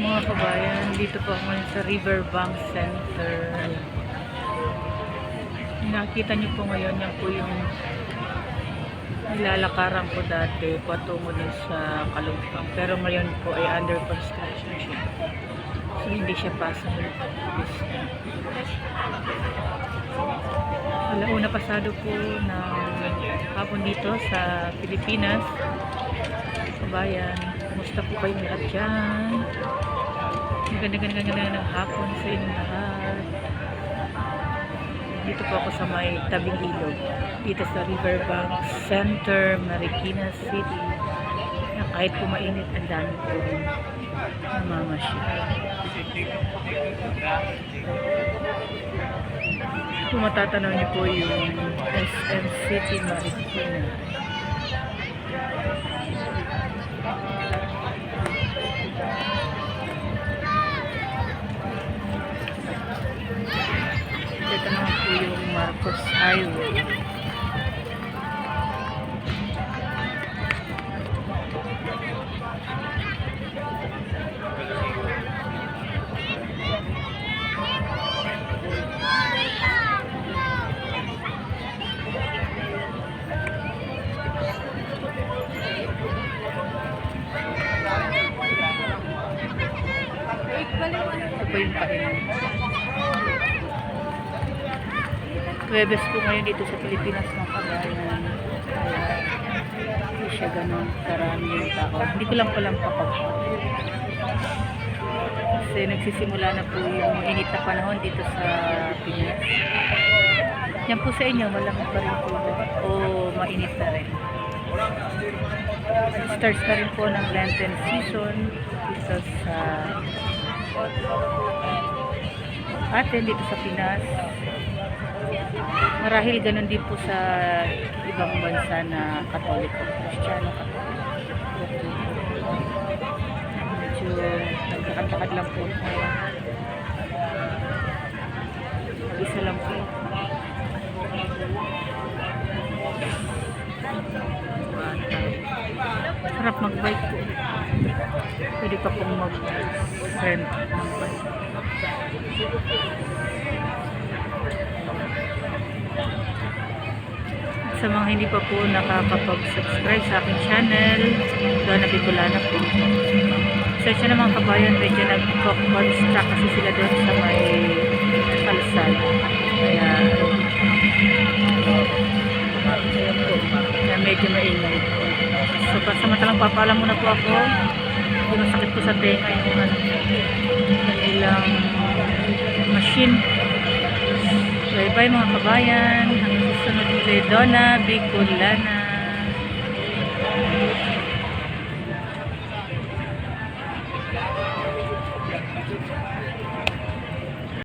Mga kabayan, dito po ako ngayon sa Riverbank Center. Nakita niyo po ngayon, yan po yung nilalakaran ko dati patungo din sa Kalumpang. Pero ngayon po ay under construction siya. So hindi siya possible. Alauna pasado po ng hapon dito sa Pilipinas. Kabayan, kumusta po kayong lahat dyan? Ganda ng hapon sa inyong lahat. Dito po ako sa may tabing ilog. Dito sa Riverbank Center, Marikina City. Kahit po mainit, ang dami po namamasyal. Kung matatanaw niyo po yung SM City Marikina. Ito naman po yung Marcos Highway. Ito po yung kainan. Webes po ngayon dito sa Pilipinas, mga kabayan. Hindi siya ganun karami yung tao. Hindi ko lang palang kapag. Kasi nagsisimula na po yung init na panahon dito sa Pinas. Yan po sa inyo, malamig pa rin po o mainit na rin. Starts na rin po ng Lenten season dito sa atin dito sa Pinas. Marahil ganun din po sa ibang bansa na Katoliko, Kristiyano, Katoliko. Medyo nagkakad-lakad lang po. Isa lang po. Sarap mag-bike po. Pwede pa pong mag-rent ng bike. Sa mga hindi pa po nakakapag-subscribe sa aking channel, Donna Bicolana po. Search na mga kabayan, medyo nag-construct kasi sila doon sa may kalsada. Kaya, medyo maingay. So, pasamantalang papaalam muna po ako. Hindi masakit po sa tenga yung kanilang machine. Bye-bye mga kabayan. Hanggang susunod ulit. Donna Bicolana.